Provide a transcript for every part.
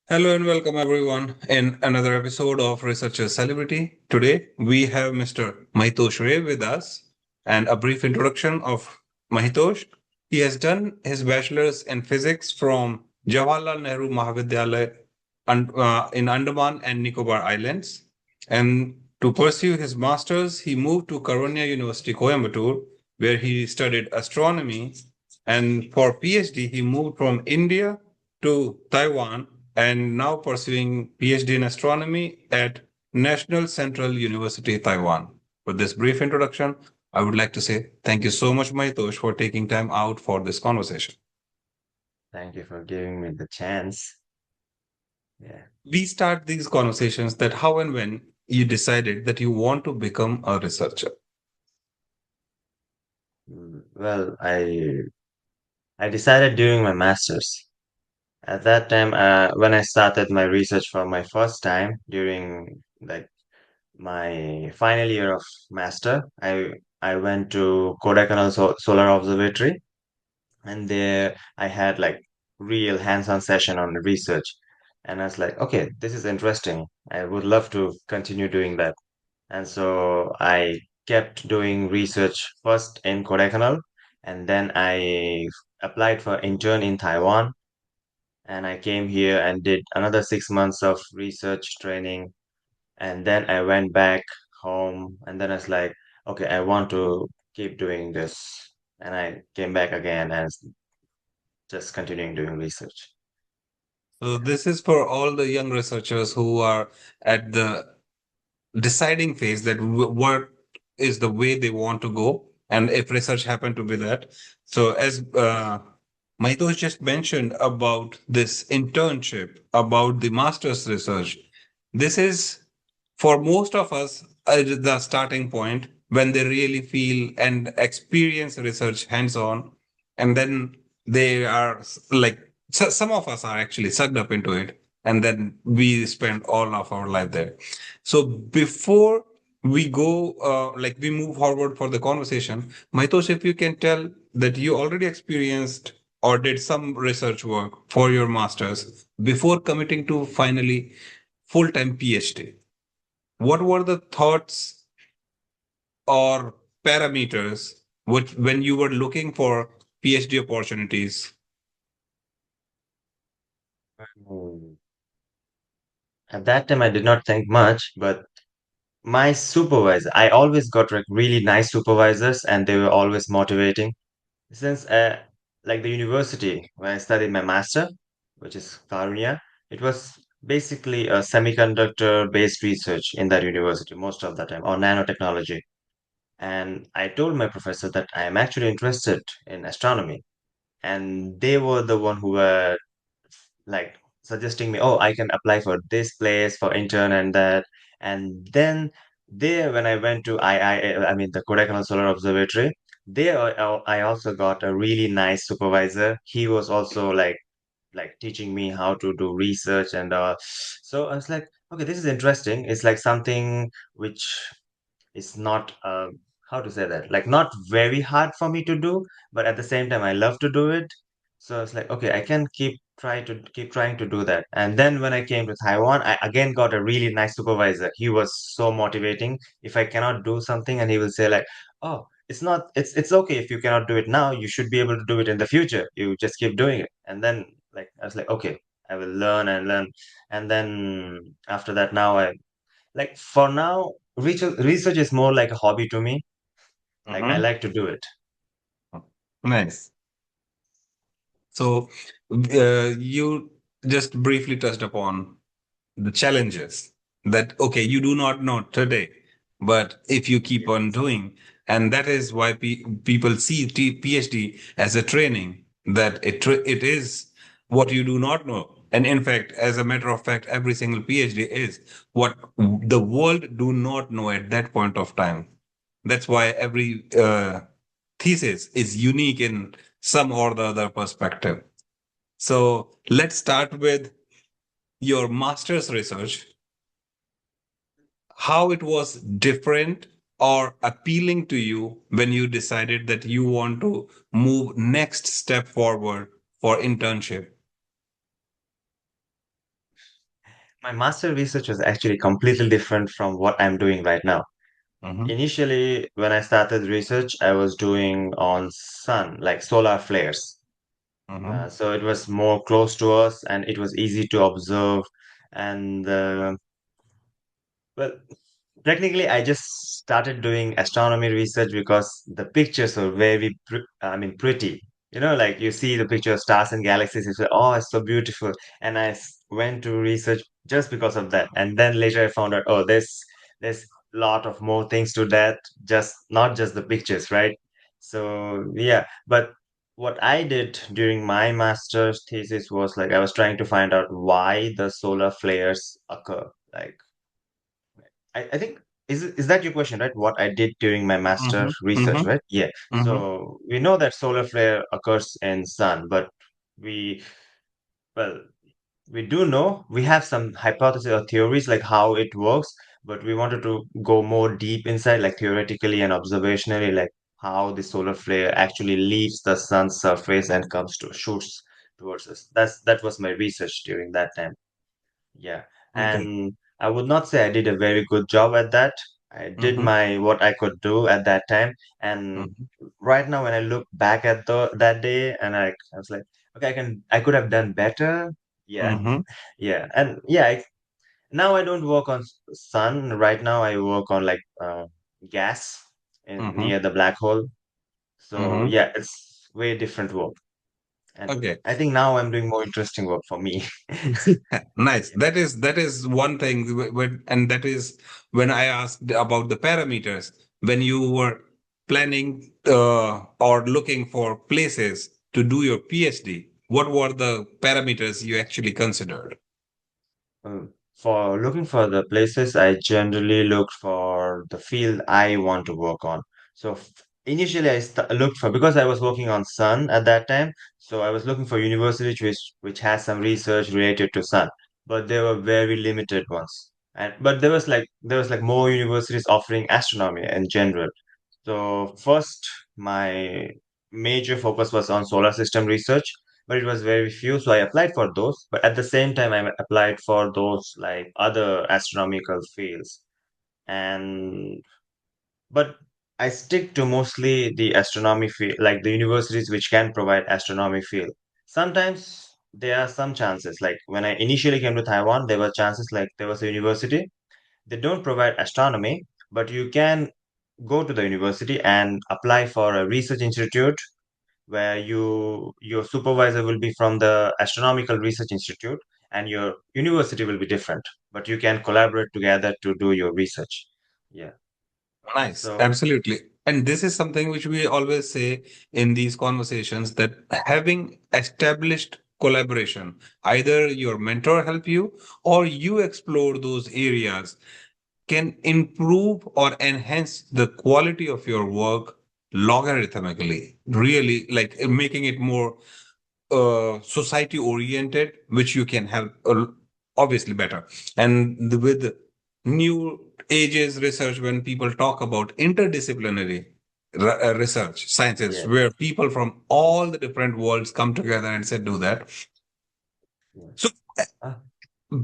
Hello and welcome everyone in another episode of Researcher Celebrity. Today we have Mr. Mahitosh Ray with us and a brief introduction of Mahitosh. He has done his bachelor's in physics from Jawaharlal Nehru Mahavidyalaya in Andaman and Nicobar Islands. And to pursue his master's, he moved to Karunya University, Coimbatore, where he studied astronomy. And for PhD, he moved from India to Taiwan and now pursuing PhD in astronomy at National Central University, Taiwan. For this brief introduction, I would like to say thank you so much, Mahitosh, for taking time out for this conversation. Thank you for giving me the chance. Yeah. We start these conversations that how and when you decided that you want to become a researcher. Well, I decided during my master's. At that time, when I started my research for my first time during my final year of master, I went to Kodaikanal Solar Observatory, and there I had like real hands-on session on research, and I was like, okay, this is interesting. I would love to continue doing that. And so I kept doing research first in Kodaikanal, and then I applied for intern in Taiwan, and I came here and did another 6 months of research training, and then I went back home, and then I was like, okay, I want to keep doing this, and I came back again and just continuing doing research. So Yeah. this is for all the young researchers who are at the deciding phase that what is the way they want to go, and if research happened to be that. So as Maitosh just mentioned about this internship, about the master's research, this is for most of us the starting point when they really feel and experience research hands-on, and then they are like some of us are actually sucked up into it, and then we spend all of our life there. So before we go, like we move forward for the conversation, Maitosh, if you can tell that you already experienced or did some research work for your masters before committing to finally full-time PhD. What were the thoughts or parameters which when you were looking for PhD opportunities? Hmm. At that time, I did not think much, but my supervisor, I always got like really nice supervisors, and they were always motivating. Since like the university where I studied my master, which is Karunya, it was basically a semiconductor based research in that university most of the time, or nanotechnology. And I told my professor that I am actually interested in astronomy, and they were the one who were like suggesting me, oh, I can apply for this place for intern and that. And then there, when I went to I mean the Kodaikanal Solar Observatory, there I also got a really nice supervisor. He was also like teaching me how to do research and so I was like, okay, this is interesting. It's like something which is not how to say that, like not very hard for me to do, but at the same time I love to do it. So it's like, okay, I can keep trying to do that. And then when I came to Taiwan, I again got a really nice supervisor. He was so motivating. If I cannot do something, and he will say like, oh, it's okay if you cannot do it now, you should be able to do it in the future, you just keep doing it. And then like I was like, okay, I will learn and learn. And then after that, now I like for now, research is more like a hobby to me. Like I Mhm. like to do it. Nice. So you just briefly touched upon the challenges that, okay, you do not know today, but if you keep on Yes. doing, and that is why people see PhD as a training, that it is what you do not know. And in fact, as a matter of fact, every single PhD is what the world do not know at that point of time. That's why every thesis is unique in some or the other perspective. So let's start with your master's research, how it was different or appealing to you when you decided that you want to move next step forward for internship. My master research was actually completely different from what I'm doing right now. Mm-hmm. Initially, when I started research, I was doing on sun, like solar flares. Mm-hmm. So it was more close to us and it was easy to observe. And well, technically, I just started doing astronomy research because the pictures were pretty. Like you see the picture of stars and galaxies, you say, "Oh, it's so beautiful." And went to research just because of that. And then later I found out, oh, there's a lot of more things to that, just not just the pictures, right? So yeah, but what I did during my master's thesis was like I was trying to find out why the solar flares occur. Like I think is that your question, right? What I did during my master Mm-hmm. research, Mm-hmm. right? Yeah. Mm-hmm. So we know that solar flare occurs in sun, but we well we do know we have some hypotheses or theories like how it works, but we wanted to go more deep inside, like theoretically and observationally, like how the solar flare actually leaves the sun's surface and comes to shoots towards us. That was my research during that time. Yeah, Okay. and I would not say I did a very good job at that. I did Mm-hmm. my what I could do at that time, and Mm-hmm. right now when I look back at the that day, and I was like, okay, I could have done better. Yeah, Mm-hmm. yeah, and yeah. Now I don't work on sun. Right now I work on like gas in Mm-hmm. near the black hole. So Mm-hmm. yeah, it's way different work, and Okay. I think now I'm doing more interesting work for me. Nice. Yeah. That is one thing. And that is when I asked about the parameters. When you were planning or looking for places to do your PhD, what were the parameters you actually considered? For looking for the places, I generally look for the field I want to work on. So initially, I looked for because I was working on sun at that time. So I was looking for universities which has some research related to sun, but they were very limited ones. And but there was like more universities offering astronomy in general. So first, my major focus was on solar system research, but it was very few. So I applied for those. But at the same time, I applied for those like other astronomical fields. And but I stick to mostly the astronomy field, like the universities which can provide astronomy field. Sometimes there are some chances. Like when I initially came to Taiwan, there were chances like there was a university they don't provide astronomy, but you can go to the university and apply for a research institute where your supervisor will be from the astronomical research institute and your university will be different, but you can collaborate together to do your research. Yeah. Nice, So absolutely. And this is something which we always say in these conversations that having established collaboration, either your mentor help you or you explore those areas can improve or enhance the quality of your work logarithmically, really like making it more society oriented, which you can help obviously better. And with new ages research, when people talk about interdisciplinary research sciences, yeah, where people from all the different worlds come together and say do that. yeah. So Uh,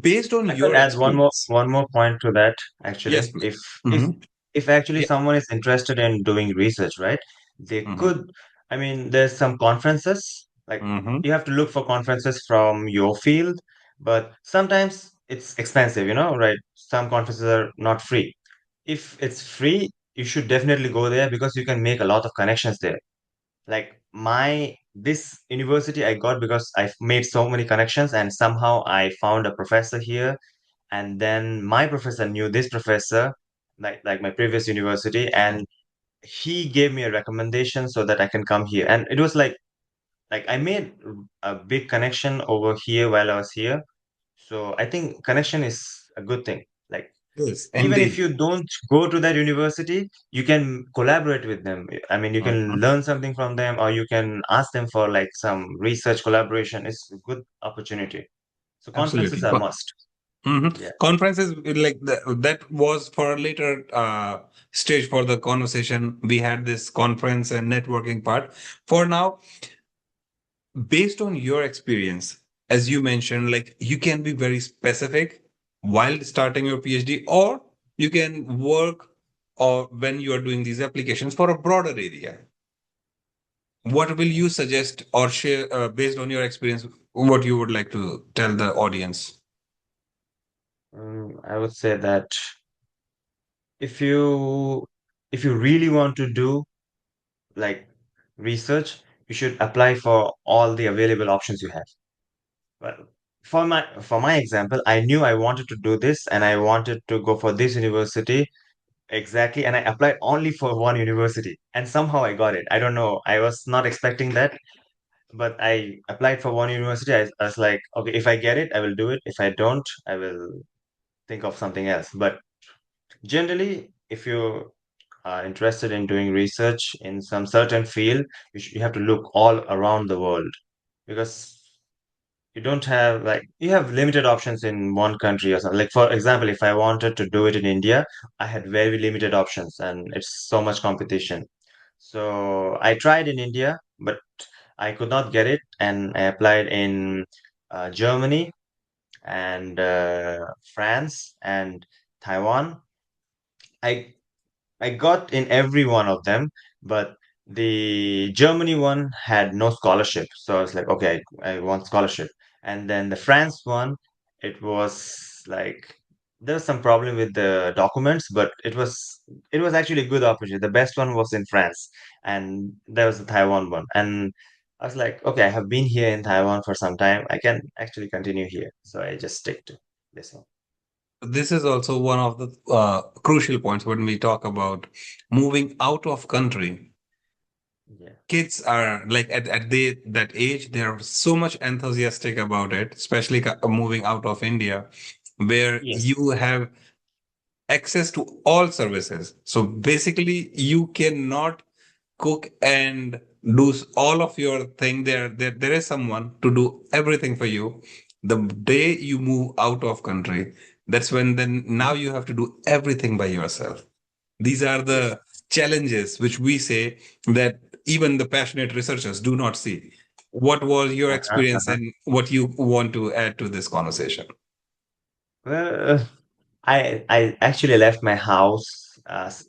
based on I could your add experience, one more point to that yes, actually. please. If Hmm. if actually Yeah. someone is interested in doing research, right? They Hmm. could, I mean, there's some conferences, like Hmm. you have to look for conferences from your field, but sometimes it's expensive, right? Some conferences are not free. If it's free, you should definitely go there because you can make a lot of connections there. Like my this university I got because I've made so many connections and somehow I found a professor here and then my professor knew this professor like my previous university and he gave me a recommendation so that I can come here and it was like I made a big connection over here while I was here, so I think connection is a good thing. Like Yes, even if indeed. you don't go to that university, you can collaborate with them. I mean, you can Mhm. learn something from them, or you can ask them for like some research collaboration. It's a good opportunity. So conferences Absolutely. are must. Mhm. Yeah. Conferences like that was for a later stage for the conversation. We had this conference and networking part. For now, based on your experience, as you mentioned, like you can be very specific while starting your PhD, or you can work or when you are doing these applications for a broader area. What will you suggest or share based on your experience? What you would like to tell the audience? I would say that if you if you really want to do like research, you should apply for all the available options you have. Well, for my example, I knew I wanted to do this and I wanted to go for this university exactly, and I applied only for one university, and somehow I got it. I don't know. I was not expecting that, but I applied for one university. I was like, okay, if I get it, I will do it. If I don't, I will think of something else. But generally, if you are interested in doing research in some certain field, you have to look all around the world because you don't have like you have limited options in one country or something. Like for example, if I wanted to do it in India, I had very limited options and it's so much competition. So I tried in India, but I could not get it, and I applied in Germany and France and Taiwan. I I got in every one of them, but the Germany one had no scholarship. So I was like, okay, I want scholarship. And then the France one, it was like there was some problem with the documents, but it was actually a good opportunity. The best one was in France, and there was the Taiwan one. And I was like, okay, I have been here in Taiwan for some time. I can actually continue here. So I just stick to this one. This is also one of the crucial points when we talk about moving out of country. Yeah. Kids are like that age, they are so much enthusiastic about it, especially moving out of India, where Yes. you have access to all services. So basically, you cannot cook and do all of your thing there is someone to do everything for you. The day you move out of country, that's when then now you have to do everything by yourself. These are Yes. the challenges which we say that even the passionate researchers do not see. What was your Uh-huh, experience uh-huh. and what you want to add to this conversation? Well, I actually left my house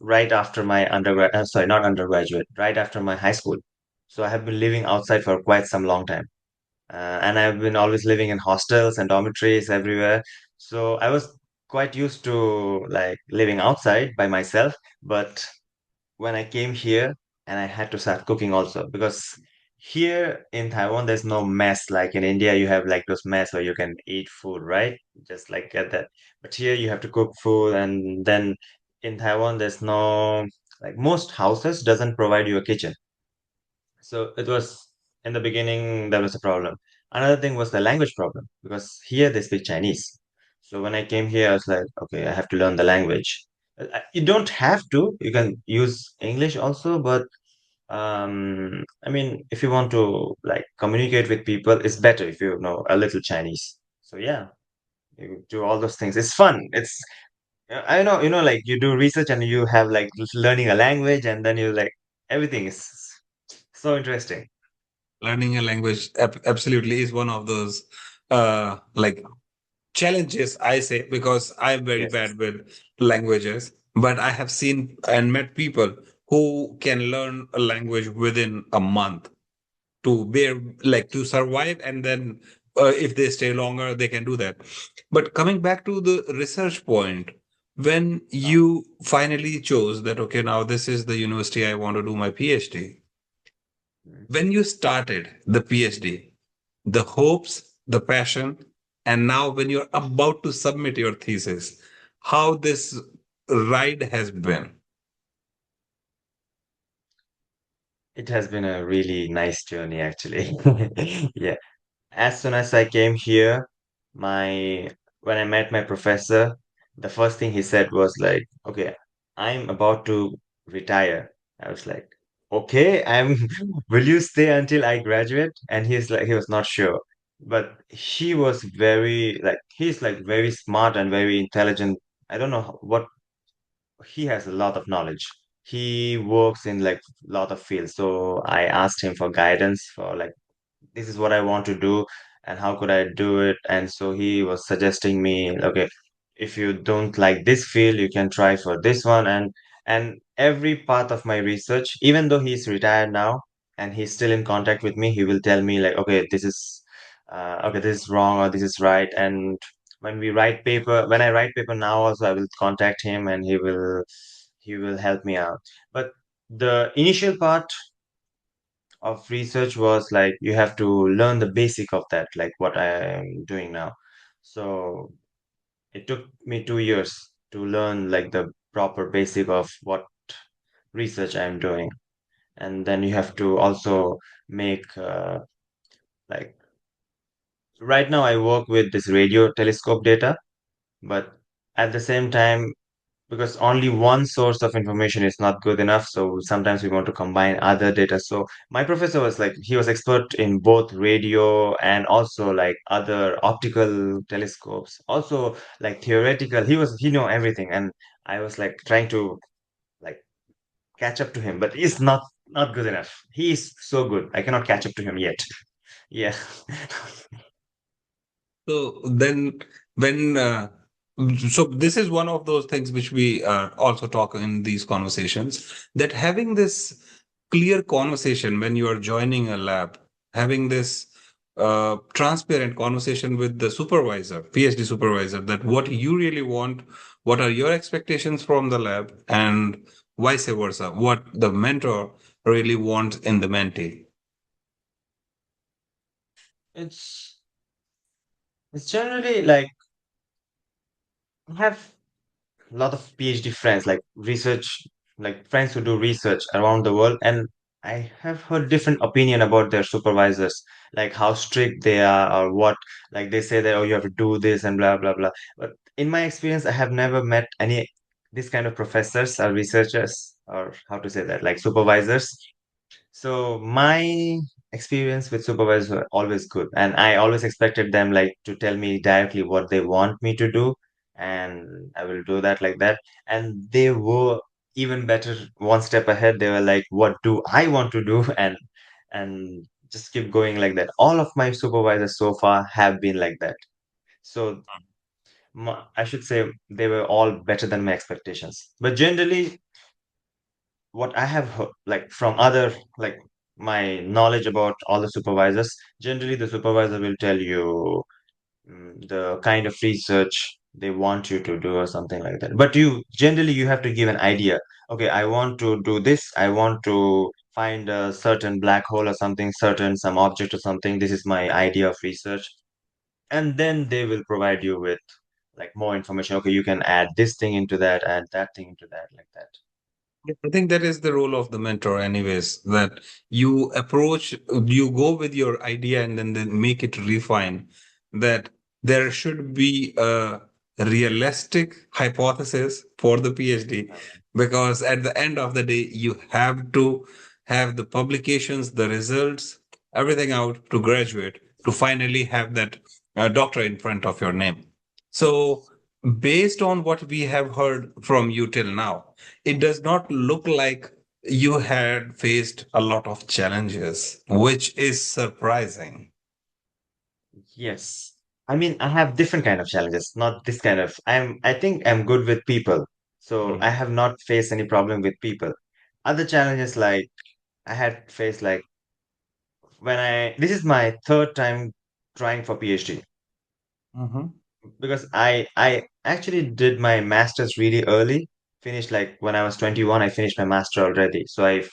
right after my undergrad. Sorry, not undergraduate. Right after my high school. So I have been living outside for quite some long time, and I've been always living in hostels and dormitories everywhere. So I was quite used to like living outside by myself. But when I came here and I had to start cooking also because here in Taiwan there's no mess like in India you have like those mess where you can eat food, right? Just like get that. But here you have to cook food, and then in Taiwan there's no like most houses doesn't provide you a kitchen. So it was in the beginning that was a problem. Another thing was the language problem because here they speak Chinese. So when I came here, I was like, okay, I have to learn the language. You don't have to. You can use English also, but I mean, if you want to like communicate with people, it's better if you know a little Chinese. So yeah, you do all those things. It's fun. It's I know, like you do research and you have like learning a language, and then you like everything is so interesting. Learning a language absolutely is one of those like challenges, I say, because I'm very Yes. bad with languages, but I have seen and met people who can learn a language within a month to bear, like to survive, and then if they stay longer, they can do that. But coming back to the research point, when Uh, you finally chose that, okay, now this is the university I want to do my PhD, mm. when you started the PhD, the hopes, the passion, and now when you're about to submit your thesis, how this ride has been. It has been a really nice journey, actually. Yeah. As soon as I came here, my when I met my professor, the first thing he said was like, "Okay, I'm about to retire." I was like, "Okay, I'm will you stay until I graduate?" And he's like he was not sure. But he was he's like very smart and very intelligent. I don't know what he has a lot of knowledge. He works in like a lot of fields. So I asked him for guidance for like this is what I want to do and how could I do it? And so he was suggesting me, okay, if you don't like this field, you can try for this one. And every part of my research, even though he's retired now and he's still in contact with me, he will tell me like, okay, this is wrong or this is right. And when I write paper now also, I will contact him and he will help me out. But the initial part of research was like you have to learn the basic of that, like what I am doing now. So it took me 2 years to learn like the proper basic of what research I'm doing. And then you have to also make like right now I work with this radio telescope data, but at the same time, because only one source of information is not good enough, so sometimes we want to combine other data. So my professor was like he was expert in both radio and also like other optical telescopes, also like theoretical. He know everything, and I was like trying to like catch up to him, but he's not good enough. He is so good, I cannot catch up to him yet. Yeah. So then, when so this is one of those things which we also talk in these conversations, that having this clear conversation when you are joining a lab, having this transparent conversation with the supervisor, PhD supervisor, that what you really want, what are your expectations from the lab, and vice versa, what the mentor really wants in the mentee. it's it's generally like I have a lot of PhD friends, like research, like friends who do research around the world, and I have heard different opinion about their supervisors, like how strict they are or what, like they say that, oh, you have to do this and blah blah blah. But in my experience, I have never met any this kind of professors or researchers, or how to say that, like supervisors. So my experience with supervisors were always good, and I always expected them like to tell me directly what they want me to do, and I will do that like that. And they were even better, one step ahead. They were like, "What do I want to do?" And just keep going like that. All of my supervisors so far have been like that. So I should say they were all better than my expectations. But generally, what I have heard, like from other, like my knowledge about all the supervisors, generally the supervisor will tell you the kind of research they want you to do or something like that. But you have to give an idea. Okay, I want to do this. I want to find a certain black hole or something, certain some object or something. This is my idea of research. And then they will provide you with like more information. Okay, you can add this thing into that, add that thing into that, like that. I think that is the role of the mentor, anyways, that you approach, you go with your idea and then make it refine. That there should be a realistic hypothesis for the PhD, because at the end of the day, you have to have the publications, the results, everything out to graduate, to finally have that doctor in front of your name. So, based on what we have heard from you till now, it does not look like you had faced a lot of challenges, which is surprising. Yes. I mean, I have different kind of challenges, not this kind of. I think I'm good with people. So I Mhm. have not faced any problem with people. Other challenges like I had faced like this is my third time trying for PhD Mhm. because I actually did my master's really early. Finished like when I was 21, I finished my master already. So I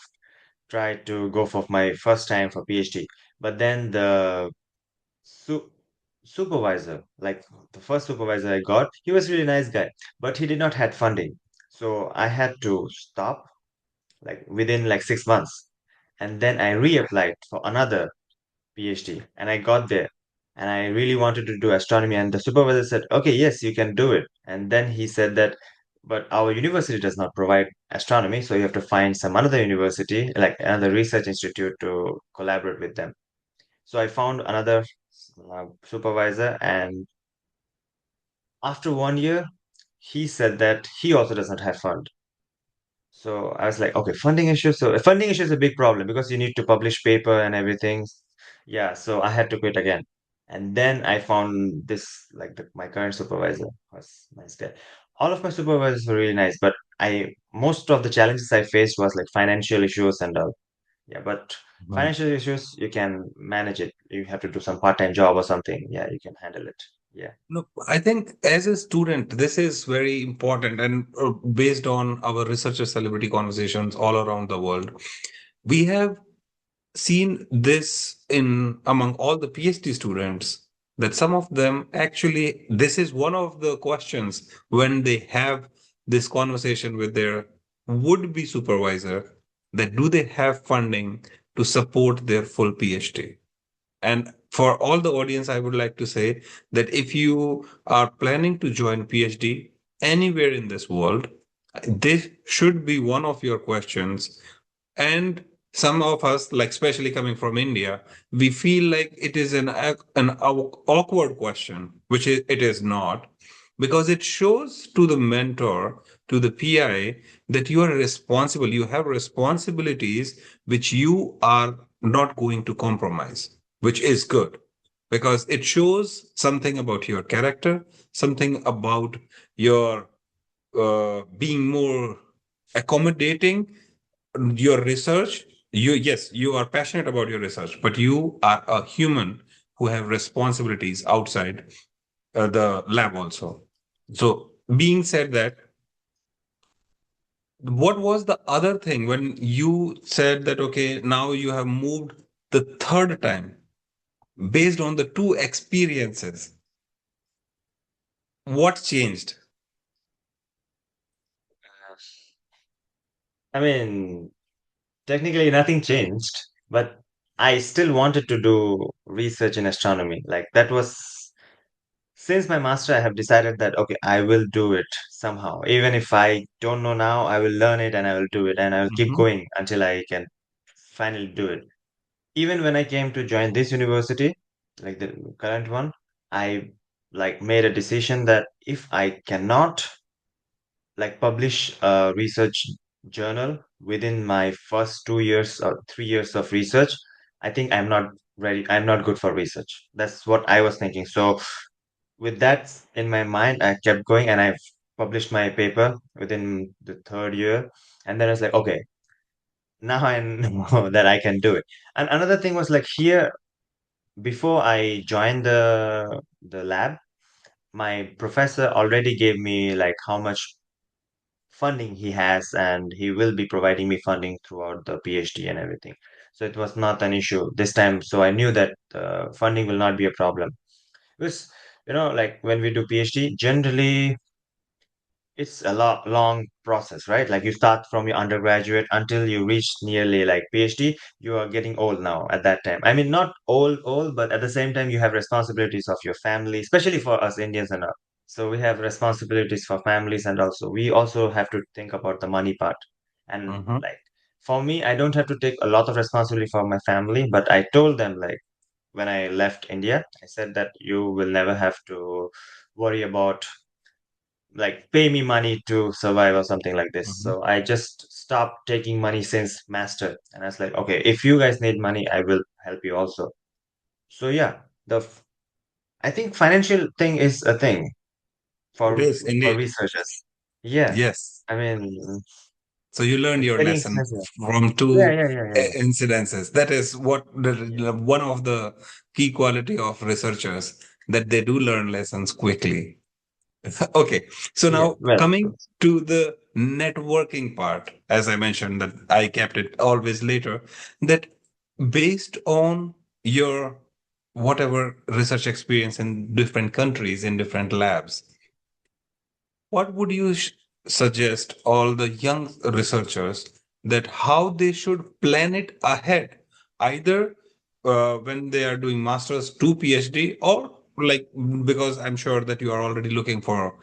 tried to go for my first time for PhD. But then the Su supervisor, like the first supervisor I got, he was a really nice guy, but he did not had funding. So I had to stop like within like 6 months. And then I reapplied for another PhD and I got there. And I really wanted to do astronomy. And the supervisor said, okay, yes, you can do it. And then he said that, but our university does not provide astronomy. So you have to find some another university, like another research institute to collaborate with them. So I found another supervisor, and after 1 year, he said that he also doesn't have fund. So I was like, okay, funding issue. So funding issue is a big problem because you need to publish paper and everything. Yeah, so I had to quit again. And then I found this, like my current supervisor was nice guy. All of my supervisors were really nice, but most of the challenges I faced was like financial issues and all. Yeah, but Mhm. financial issues, you can manage it. You have to do some part-time job or something. Yeah, you can handle it. Yeah. No, I think as a student, this is very important. And based on our researcher celebrity conversations all around the world, we have seen this in among all the PhD students that some of them actually, this is one of the questions when they have this conversation with their would be supervisor, that do they have funding to support their full PhD? And for all the audience, I would like to say that if you are planning to join PhD anywhere in this world, this should be one of your questions. And some of us, like especially coming from India, we feel like it is an awkward question, which it is not, because it shows to the mentor, to the PI, that you are responsible. You have responsibilities which you are not going to compromise, which is good because it shows something about your character, something about your being more accommodating, your research. You, yes, you are passionate about your research, but you are a human who have responsibilities outside the lab also. So being said that, what was the other thing when you said that okay, now you have moved the third time based on the two experiences, what changed? I mean, technically nothing changed, but I still wanted to do research in astronomy. Like that was since my master, I have decided that okay, I will do it somehow. Even if I don't know now, I will learn it and I will do it and I will keep Mhm. going until I can finally do it. Even when I came to join this university, like the current one, I like made a decision that if I cannot like publish a research journal within my first 2 years or 3 years of research, I think I'm not ready. I'm not good for research. That's what I was thinking. So with that in my mind, I kept going and I've published my paper within the third year. And then I was like, okay, now I know that I can do it. And another thing was like here, before I joined the lab, my professor already gave me like how much funding he has, and he will be providing me funding throughout the PhD and everything. So it was not an issue this time. So I knew that funding will not be a problem. Because, like when we do PhD, generally it's a long process, right? Like you start from your undergraduate until you reach nearly like PhD, you are getting old now at that time. I mean, not old, but at the same time, you have responsibilities of your family, especially for us Indians and all. So we have responsibilities for families, and also we also have to think about the money part. And Mhm. like for me, I don't have to take a lot of responsibility for my family, but I told them like when I left India, I said that you will never have to worry about like pay me money to survive or something like this. Mhm. So I just stopped taking money since master, and I was like, okay, if you guys need money, I will help you also. So yeah, I think financial thing is a thing It for is indeed. researchers. Yeah, Yes. I mean, So you learned it's your getting lesson expensive. from Yeah, two yeah, yeah, yeah, incidences. That is what yeah, one of the key quality of researchers, that they do learn lessons quickly. Okay. So yeah. now Well, coming to the networking part, as I mentioned that I kept it always later, that based on your whatever research experience in different countries, in different labs, what would you suggest all the young researchers that how they should plan it ahead, either when they are doing masters to PhD, or like, because I'm sure that you are already looking for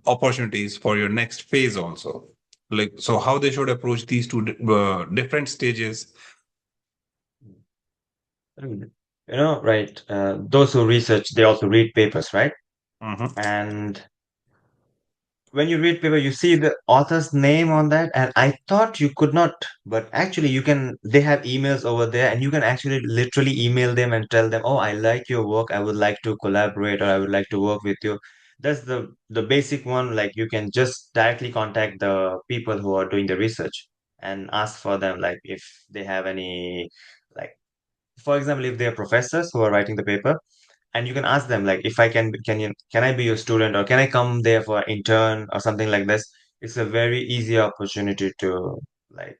opportunities for your next phase also. Like, so how they should approach these two different stages. right. Those who research, they also read papers, right? Mhm. And when you read paper, you see the author's name on that, and I thought you could not, but actually you can. They have emails over there, and you can actually literally email them and tell them, "Oh, I like your work. I would like to collaborate, or I would like to work with you." That's the basic one. Like you can just directly contact the people who are doing the research and ask for them, like if they have any, like for example, if they are professors who are writing the paper, and you can ask them like if I can I be your student, or can I come there for an intern or something like this. It's a very easy opportunity to like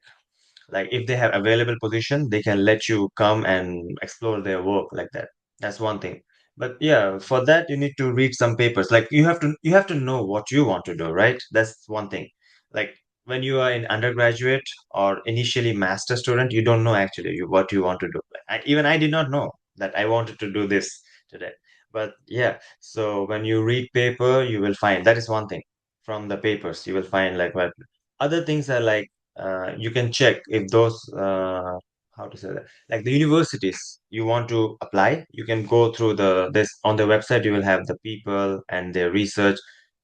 like if they have available position, they can let you come and explore their work like that. That's one thing. But yeah, for that you need to read some papers. Like you have to know what you want to do, right? That's one thing. Like when you are in undergraduate or initially master student, you don't know actually what you want to do. Even I did not know that I wanted to do this today. But yeah, so when you read paper, you will find that is one thing. From the papers, you will find like what other things are like you can check if those how to say that, like the universities you want to apply, you can go through the this on the website. You will have the people and their research.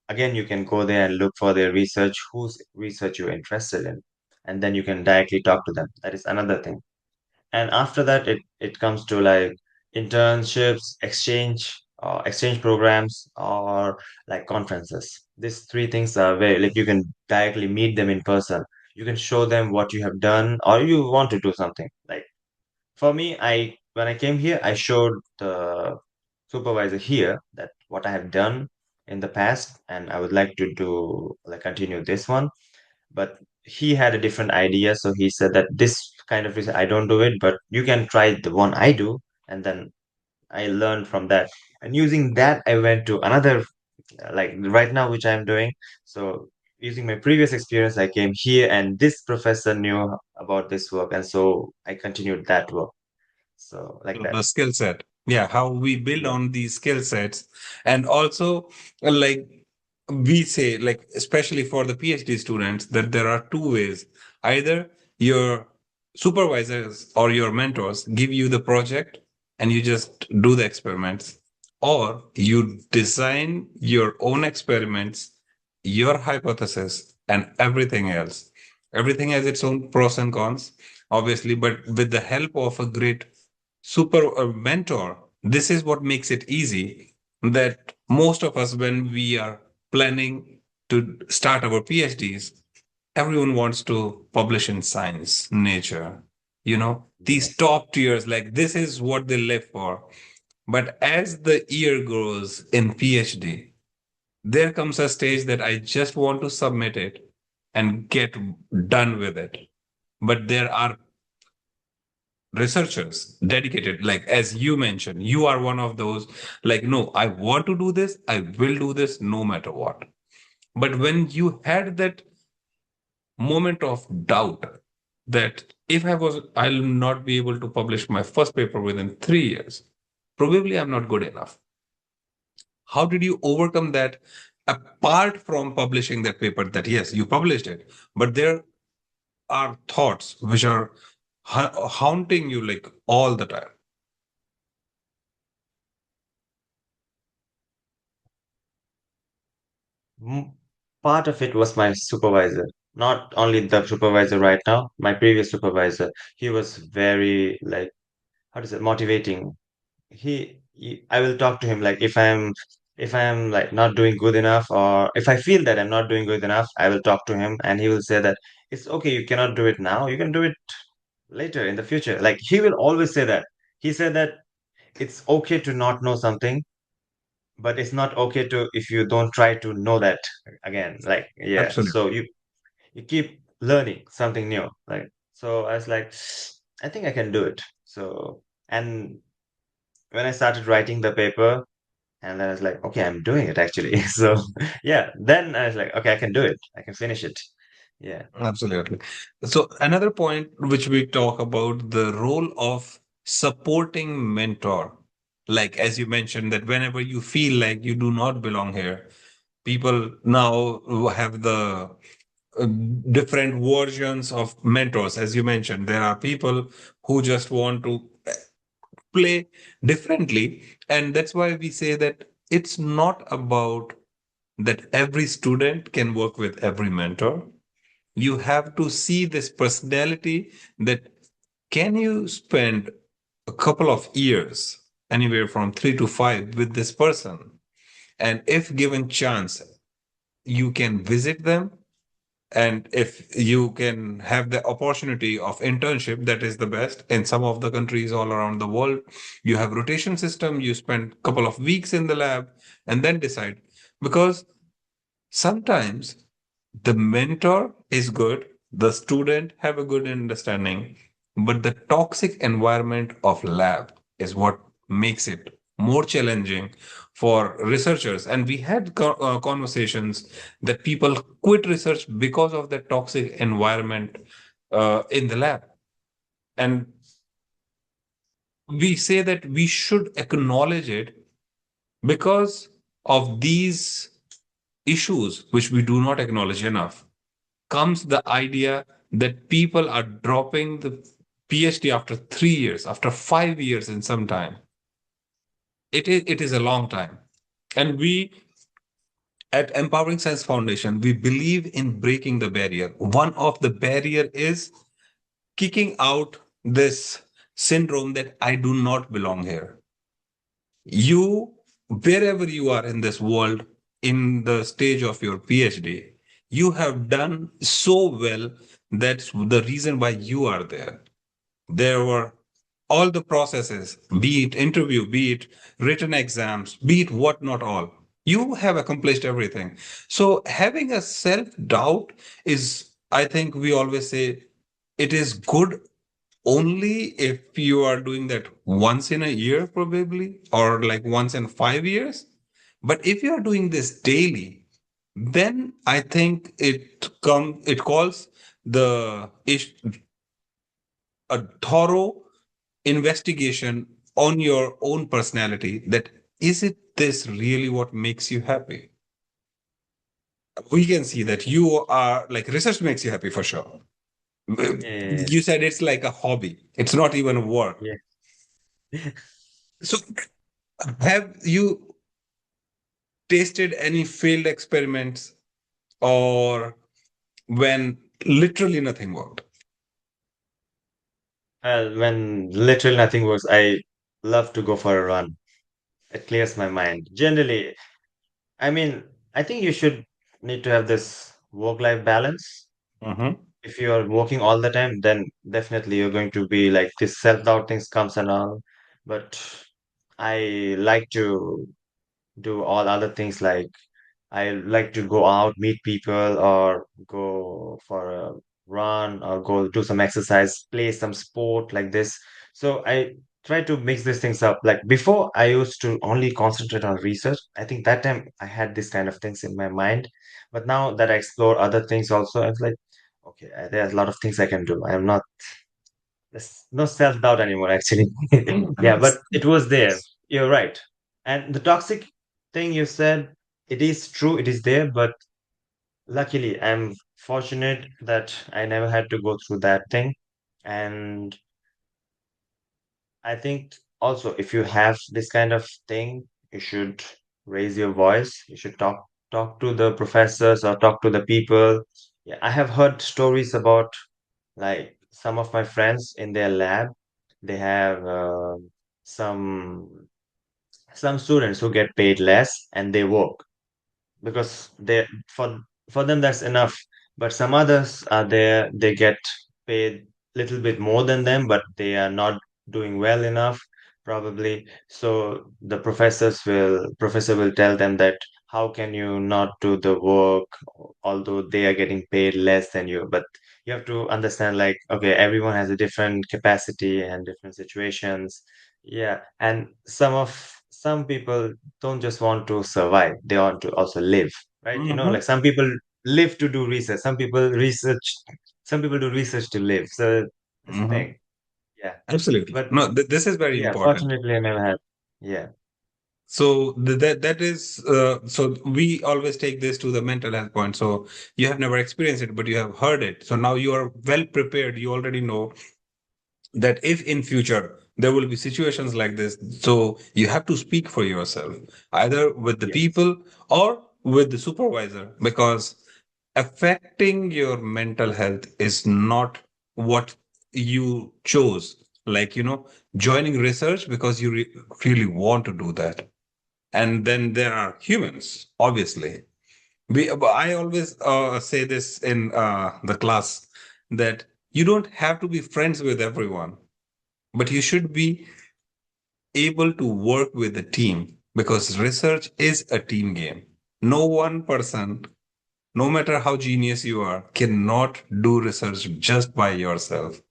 Again, you can go there and look for their research, whose research you're interested in, and then you can directly talk to them. That is another thing. And after that, it comes to like internships, exchange programs, or like conferences. These three things are very like you can directly meet them in person. You can show them what you have done, or you want to do something. Like for me, I when I came here, I showed the supervisor here that what I have done in the past, and I would like to do like continue this one. But he had a different idea, so he said that this kind of research I don't do it, but you can try the one I do. And then I learned from that, and using that I went to another like right now which I'm doing. So using my previous experience, I came here, and this professor knew about this work, and so I continued that work. So like that. The skill set. Yeah, how we build Yeah. on these skill sets. And also, like we say, like, especially for the PhD students, that there are two ways. Either your supervisors or your mentors give you the project and you just do the experiments, or you design your own experiments, your hypothesis, and everything else. Everything has its own pros and cons, obviously, but with the help of a great super mentor, this is what makes it easy, that most of us, when we are planning to start our PhDs, everyone wants to publish in Science, Nature, these Yes. top tiers, like this is what they live for. But as the year grows in PhD, there comes a stage that I just want to submit it and get done with it. But there are researchers dedicated, like as you mentioned, you are one of those, like, no, I want to do this, I will do this no matter what. But when you had that moment of doubt that if I'll not be able to publish my first paper within 3 years, probably I'm not good enough. How did you overcome that, apart from publishing that paper? That yes, you published it, but there are thoughts which are haunting you like all the time. Mm, Part of it was my supervisor. Not only the supervisor right now, my previous supervisor. He was very like how to say motivating. I will talk to him like if I'm like not doing good enough, or if I feel that I'm not doing good enough, I will talk to him, and he will say that it's okay, you cannot do it now, you can do it later in the future. Like he will always say that. He said that it's okay to not know something, but it's not okay to if you don't try to know that again. Like yeah, Absolutely. so you keep learning something new. Like so I was like, I think I can do it. So and when I started writing the paper, and then I was like, okay, I'm doing it actually. So yeah, then I was like, okay, I can do it. I can finish it. Yeah. Absolutely. So another point which we talk about, the role of supporting mentor. Like as you mentioned, that whenever you feel like you do not belong here, people now have the uh, different versions of mentors. As you mentioned, there are people who just want to play differently. And that's why we say that it's not about that every student can work with every mentor. You have to see this personality that can you spend a couple of years, anywhere from 3 to 5, with this person? And if given chance, you can visit them, and if you can have the opportunity of internship, that is the best. In some of the countries all around the world, you have rotation system, you spend a couple of weeks in the lab and then decide. Because sometimes the mentor is good, the student have a good understanding, but the toxic environment of lab is what makes it more challenging for researchers. And we had conversations that people quit research because of the toxic environment in the lab. And we say that we should acknowledge it because of these issues, which we do not acknowledge enough, comes the idea that people are dropping the PhD after 3 years, after 5 years in some time. It is a long time. And we at Empowering Science Foundation, we believe in breaking the barrier. One of the barrier is kicking out this syndrome that I do not belong here. You, wherever you are in this world, in the stage of your PhD, you have done so well. That's the reason why you are there. There were all the processes, be it interview, be it written exams, be it what not all. You have accomplished everything. So having a self doubt is, I think we always say, it is good only if you are doing that once in a year, probably, or like once in 5 years. But if you are doing this daily, then I think it calls the a thorough investigation on your own personality, that is it this really what makes you happy? We can see that you are like, research makes you happy for sure. Yeah, You said it's like a hobby, it's not even work. yeah. So have you tasted any failed experiments, or when literally nothing worked? Well, when literally nothing works, I love to go for a run. It clears my mind. Generally, I mean, I think you should need to have this work-life balance. Mm-hmm. If you are working all the time, then definitely you're going to be like this self-doubt things comes and all. But I like to do all other things like I like to go out, meet people, or go for a run, or go do some exercise, play some sport like this. So I try to mix these things up. Like before, I used to only concentrate on research. I think that time I had this kind of things in my mind. But now that I explore other things also, I was like, okay, there's a lot of things I can do. I'm not, there's no self-doubt anymore, actually. Yeah, but it was there. You're right. And the toxic thing you said, it is true, it is there, but luckily, I'm fortunate that I never had to go through that thing. And I think also if you have this kind of thing, you should raise your voice. You should talk to the professors or talk to the people. Yeah, I have heard stories about like some of my friends in their lab. They have some some students who get paid less and they work because they for them that's enough, but some others are there, they get paid little bit more than them, but they are not doing well enough probably. So the professor will tell them that how can you not do the work although they are getting paid less than you. But you have to understand like, okay, everyone has a different capacity and different situations. Yeah, and some people don't just want to survive, they want to also live, right? You know, Mm-hmm. like some people live to do research, some people do research to live. So it's a Mm-hmm. thing. Yeah. Absolutely. But No, this is very yeah, important. fortunately I never had. Yeah. So that is so we always take this to the mental health point. So you have never experienced it, but you have heard it. So now you are well prepared. You already know that if in future there will be situations like this, so you have to speak for yourself, either with the Yes. people or with the supervisor, because affecting your mental health is not what you chose. Like, joining research because you really want to do that. And then there are humans, obviously. I always say this in the class, that you don't have to be friends with everyone, but you should be able to work with a team, because research is a team game. No one person, no matter how genius you are, cannot do research just by yourself.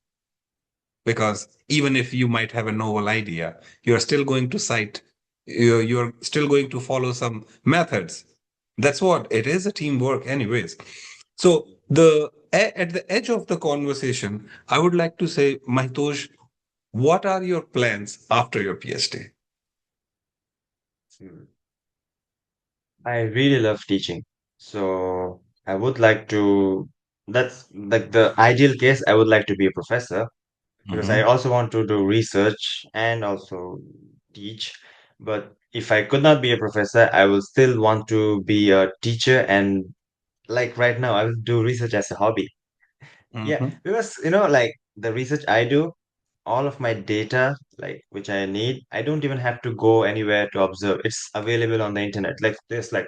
Because even if you might have a novel idea, you're still going to cite, you're still going to follow some methods. That's what it is, a teamwork, anyways. So at the edge of the conversation, I would like to say, Mahitosh, what are your plans after your PhD? Hmm. I really love teaching. So I would like to, that's like the ideal case. I would like to be a professor because I Mm-hmm. also want to do research and also teach. But if I could not be a professor, I will still want to be a teacher. And like right now, I will do research as a hobby. Yeah, Mm-hmm. because like the research I do, all of my data, like which I need, I don't even have to go anywhere to observe. It's available on the internet. Like there's like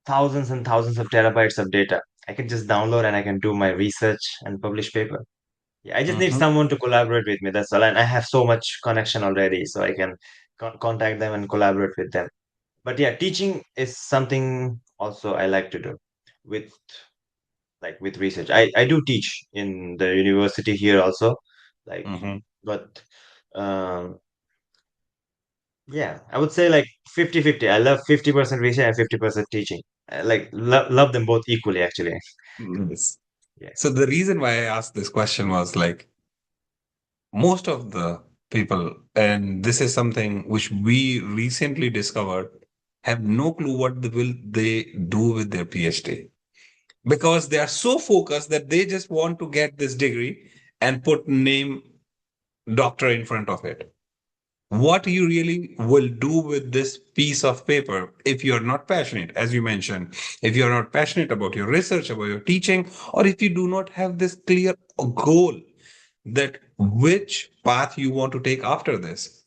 thousands and thousands of terabytes of data. I can just download and I can do my research and publish paper. Yeah, I just need Mm-hmm. someone to collaborate with me. That's all. And I have so much connection already, so I can contact them and collaborate with them. But yeah, teaching is something also I like to do with with research. I do teach in the university here also, like, Mm-hmm. but um, yeah, I would say like 50-50. I love 50% research and 50% teaching. I like love them both equally, actually. Yes. Yeah. So the reason why I asked this question was, like, most of the people, and this is something which we recently discovered, have no clue what will they do with their PhD, because they are so focused that they just want to get this degree and put name doctor in front of it. What you really will do with this piece of paper, if you're not passionate, as you mentioned, if you're not passionate about your research, about your teaching, or if you do not have this clear goal, that which path you want to take after this.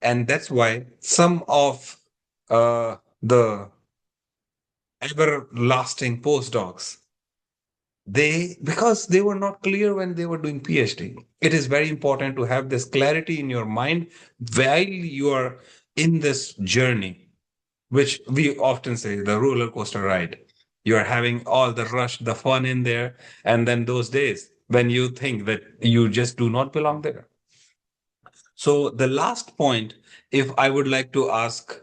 And that's why some of the everlasting postdocs, they, because they were not clear when they were doing PhD. It is very important to have this clarity in your mind while you are in this journey, which we often say the roller coaster ride. You are having all the rush, the fun in there, and then those days when you think that you just do not belong there. So the last point, if I would like to ask,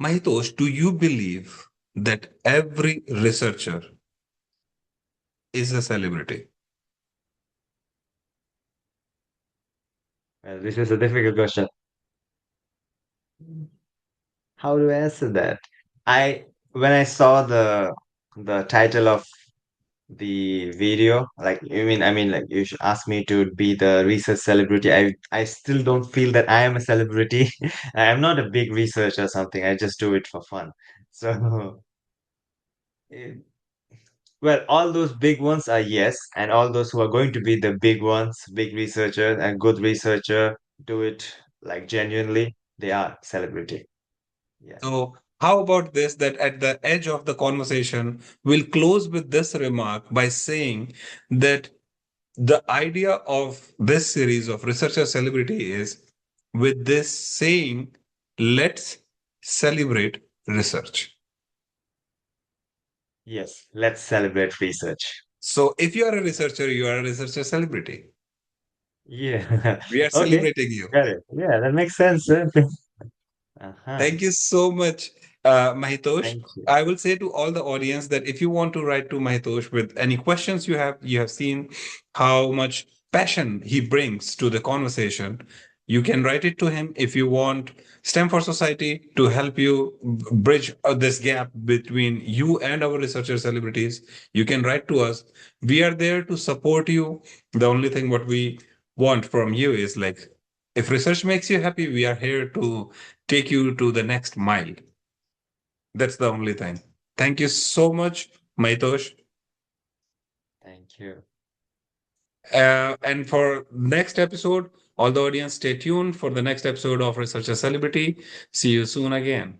Mahitosh, do you believe that every researcher is a celebrity? Well, this is a difficult question. How do I answer that? I when I saw the title of the video, like I mean like you should ask me to be the research celebrity. I still don't feel that I am a celebrity. I'm not a big researcher or something. I just do it for fun. So eh, well, all those big ones are yes, and all those who are going to be the big ones, big researcher and good researcher, do it like genuinely, they are celebrity. Yeah. So, how about this, that at the edge of the conversation, we'll close with this remark by saying that the idea of this series of Researcher Celebrity is, with this saying, let's celebrate research. Yes, let's celebrate research. So, if you are a researcher, you are a researcher celebrity. Yeah. We are Okay. celebrating you. Got it. Yeah, that makes sense. Uh-huh. Thank you so much, Mahitosh. Thank you. I will say to all the audience that if you want to write to Mahitosh with any questions you have seen how much passion he brings to the conversation. You can write it to him. If you want STEM for Society to help you bridge this gap between you and our researcher celebrities, you can write to us. We are there to support you. The only thing what we want from you is, like, if research makes you happy, we are here to take you to the next mile. That's the only thing. Thank you so much, Maitosh. Thank you. And for next episode, all the audience, stay tuned for the next episode of Researcher Celebrity. See you soon again.